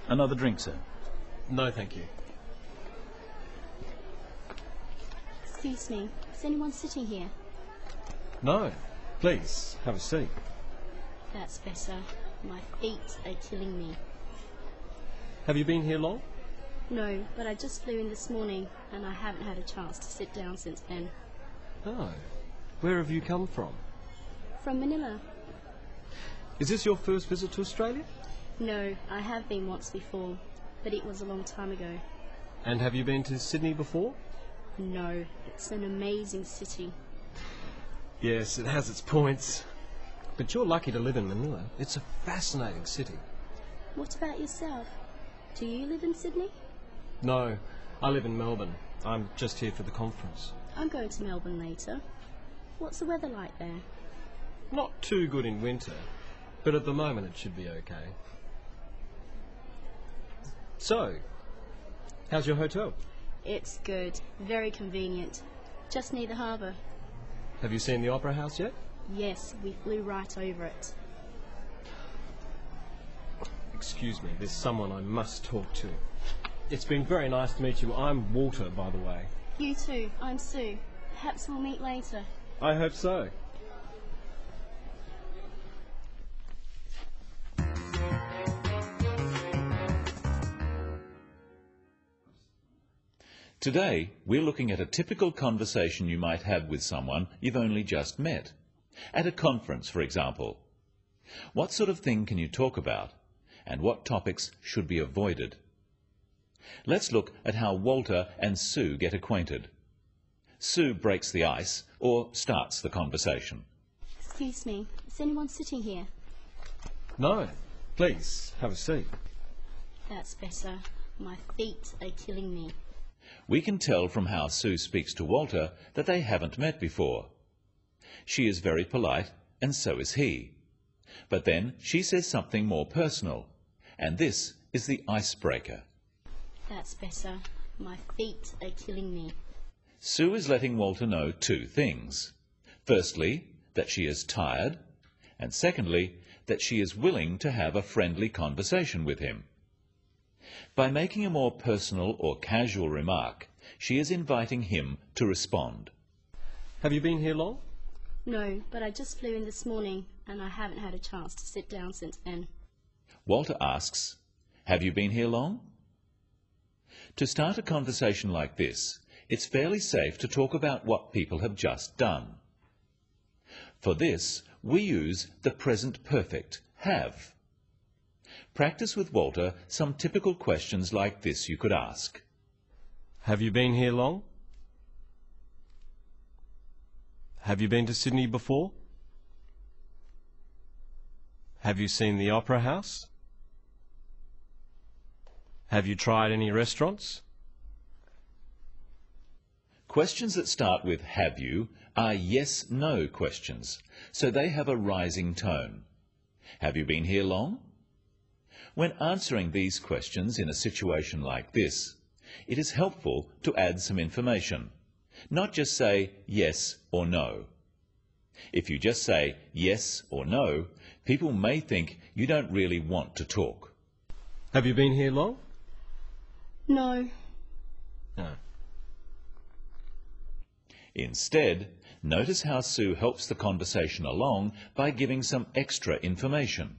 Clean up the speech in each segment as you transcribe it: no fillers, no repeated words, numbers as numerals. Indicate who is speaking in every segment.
Speaker 1: Another drink, sir?
Speaker 2: No, thank you.
Speaker 3: Excuse me, is anyone sitting here?
Speaker 2: No. Please, have a seat.
Speaker 3: That's better. My feet are killing me.
Speaker 2: Have you been here long?
Speaker 3: No, but I just flew in this morning and I haven't had a chance to sit down since then.
Speaker 2: Oh. Where have you come from?
Speaker 3: From Manila.
Speaker 2: Is this your first visit to Australia?
Speaker 3: No, I have been once before, but it was a long time ago.
Speaker 2: And have you been to Sydney before?
Speaker 3: No, it's an amazing city.
Speaker 2: Yes, it has its points. But you're lucky to live in Manila. It's a fascinating city.
Speaker 3: What about yourself? Do you live in Sydney?
Speaker 2: No, I live in Melbourne. I'm just here for the conference.
Speaker 3: I'm going to Melbourne later. What's the weather like there?
Speaker 2: Not too good in winter, but at the moment it should be okay. So, how's your hotel?
Speaker 3: It's good, very convenient. Just near the harbour.
Speaker 2: Have you seen the Opera House yet?
Speaker 3: Yes, we flew right over it.
Speaker 2: Excuse me, there's someone I must talk to. It's been very nice to meet you. I'm Walter, by the way.
Speaker 3: You too, I'm Sue. Perhaps we'll meet later.
Speaker 2: I hope so.
Speaker 1: Today, we're looking at a typical conversation you might have with someone you've only just met. At a conference, for example. What sort of thing can you talk about? And what topics should be avoided? Let's look at how Walter and Sue get acquainted. Sue breaks the ice or starts the conversation.
Speaker 3: Excuse me, is anyone sitting here?
Speaker 2: No. Please, have a seat.
Speaker 3: That's better. My feet are killing me.
Speaker 1: We can tell from how Sue speaks to Walter that they haven't met before. She is very polite, and so is he. But then she says something more personal, and this is the icebreaker.
Speaker 3: That's better. My feet are killing me.
Speaker 1: Sue is letting Walter know two things. Firstly, that she is tired, and secondly, that she is willing to have a friendly conversation with him. By making a more personal or casual remark, she is inviting him to respond.
Speaker 2: Have you been here long?
Speaker 3: No, but I just flew in this morning and I haven't had a chance to sit down since then.
Speaker 1: Walter asks, "Have you been here long?" To start a conversation like this, it's fairly safe to talk about what people have just done. For this, we use the present perfect, have. Practice with Walter some typical questions like this you could ask.
Speaker 2: Have you been here long? Have you been to Sydney before? Have you seen the Opera House? Have you tried any restaurants?
Speaker 1: Questions that start with "have you" are yes-no questions, so they have a rising tone. Have you been here long? When answering these questions in a situation like this, it is helpful to add some information, not just say yes or no. If you just say yes or no, people may think you don't really want to talk.
Speaker 2: Have you been here long?
Speaker 3: No.
Speaker 2: No.
Speaker 1: Instead, notice how Sue helps the conversation along by giving some extra information.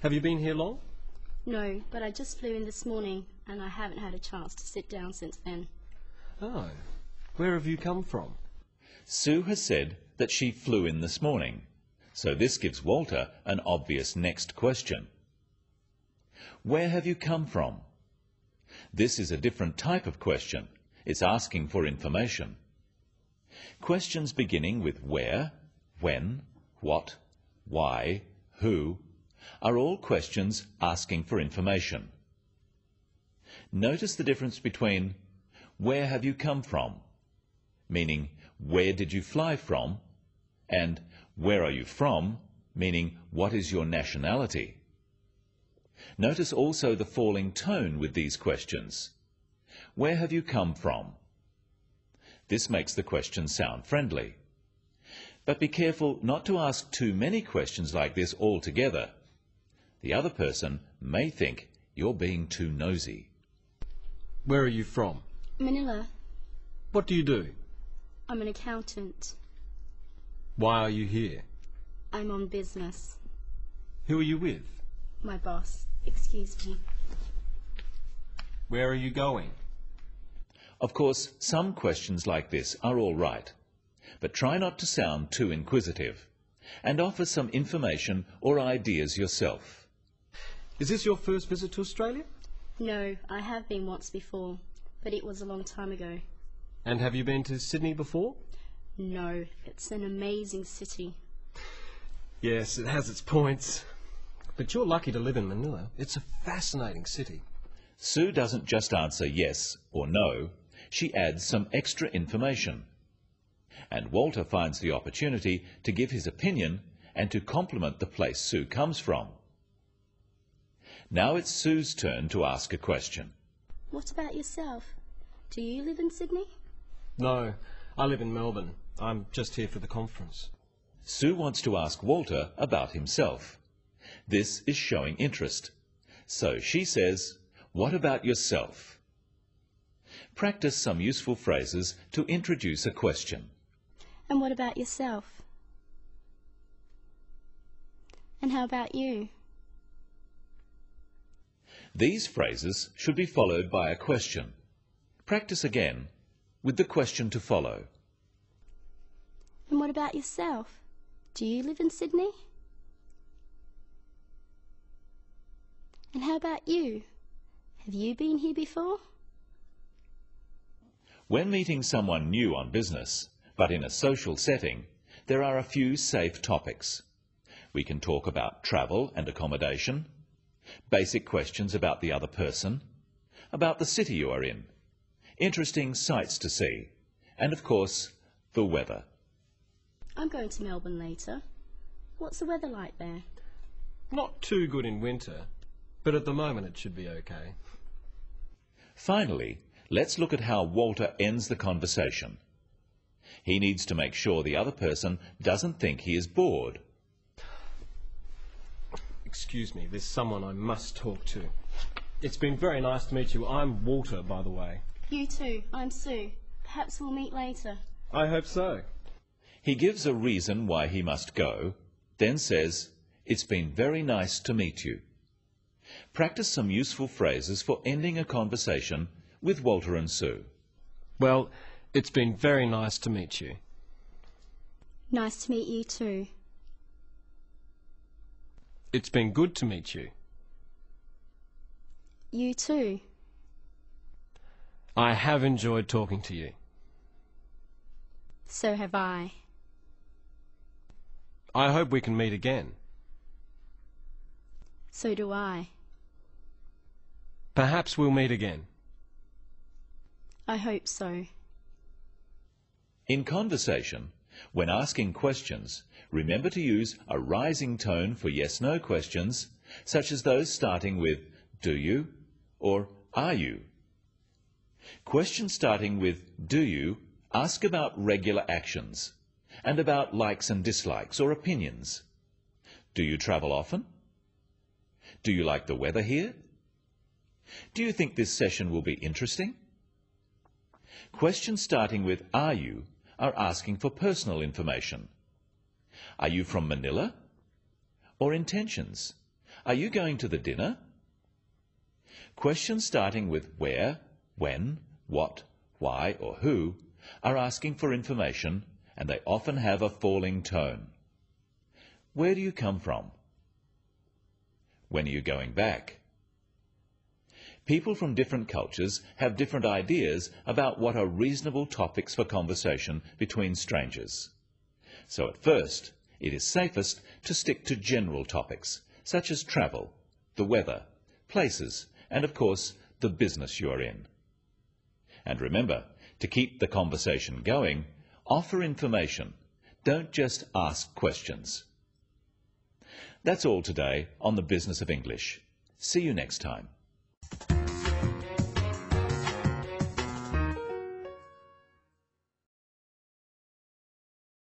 Speaker 2: Have you been here long?
Speaker 3: No, but I just flew in this morning and I haven't had a chance to sit down since then.
Speaker 2: Oh. Where have you come from?
Speaker 1: Sue has said that she flew in this morning, so this gives Walter an obvious next question. Where have you come from? This is a different type of question. It's asking for information. Questions beginning with where, when, what, why, who, are all questions asking for information. Notice the difference between where have you come from, meaning where did you fly from, and where are you from, meaning what is your nationality. Notice also the falling tone with these questions. Where have you come from? This makes the question sound friendly. But be careful not to ask too many questions like this altogether. The other person may think You're being too nosy.
Speaker 2: Where are you from?
Speaker 3: Manila.
Speaker 2: What do you do?
Speaker 3: I'm an accountant.
Speaker 2: Why are you here?
Speaker 3: I'm on business.
Speaker 2: Who are you with?
Speaker 3: My boss. Excuse me.
Speaker 2: Where are you going?
Speaker 1: Of course, some questions like this are all right, but try not to sound too inquisitive, and offer some information or ideas yourself.
Speaker 2: Is this your first visit to Australia?
Speaker 3: No, I have been once before, but it was a long time ago.
Speaker 2: And have you been to Sydney before?
Speaker 3: No, it's an amazing city.
Speaker 2: Yes, it has its points. But you're lucky to live in Manila. It's a fascinating city.
Speaker 1: Sue doesn't just answer yes or no, she adds some extra information. And Walter finds the opportunity to give his opinion and to compliment the place Sue comes from. Now it's Sue's turn to ask a question.
Speaker 3: What about yourself? Do you live in Sydney?
Speaker 2: No, I live in Melbourne. I'm just here for the conference.
Speaker 1: Sue wants to ask Walter about himself. This is showing interest. So she says, "What about yourself?" Practice some useful phrases to introduce a question.
Speaker 3: And what about yourself? And how about you?
Speaker 1: These phrases should be followed by a question. Practice again with the question to follow.
Speaker 3: And what about yourself? Do you live in Sydney? And how about you? Have you been here before?
Speaker 1: When meeting someone new on business, but in a social setting, there are a few safe topics. We can talk about travel and accommodation, basic questions about the other person, about the city you are in, interesting sights to see, and of course, the weather.
Speaker 3: I'm going to Melbourne later. What's the weather like there?
Speaker 2: Not too good in winter, but at the moment it should be okay.
Speaker 1: Finally, let's look at how Walter ends the conversation. He needs to make sure the other person doesn't think he is bored.
Speaker 2: Excuse me, there's someone I must talk to. It's been very nice to meet you. I'm Walter, by the way.
Speaker 3: You too. I'm Sue. Perhaps we'll meet later.
Speaker 2: I hope so.
Speaker 1: He gives a reason why he must go, then says, "It's been very nice to meet you." Practice some useful phrases for ending a conversation with Walter and Sue.
Speaker 2: Well, it's been very nice to meet you.
Speaker 3: Nice to meet you too.
Speaker 2: It's been good to meet you.
Speaker 3: You too.
Speaker 2: I have enjoyed talking to you.
Speaker 3: So have I.
Speaker 2: I hope we can meet again.
Speaker 3: So do I.
Speaker 2: Perhaps we'll meet again.
Speaker 3: I hope so.
Speaker 1: In conversation, when asking questions, remember to use a rising tone for yes-no questions, such as those starting with "Do you?" or "Are you?" Questions starting with "Do you?" ask about regular actions and about likes and dislikes or opinions. Do you travel often? Do you like the weather here? Do you think this session will be interesting? Questions starting with "Are you?" are asking for personal information. Are you from Manila? Or intentions? Are you going to the dinner? Questions starting with where, when, what, why, or who are asking for information, and they often have a falling tone. Where do you come from? When are you going back? People from different cultures have different ideas about what are reasonable topics for conversation between strangers. So at first, it is safest to stick to general topics, such as travel, the weather, places, and of course, the business you are in. And remember, to keep the conversation going, offer information. Don't just ask questions. That's all today on the Business of English. See you next time.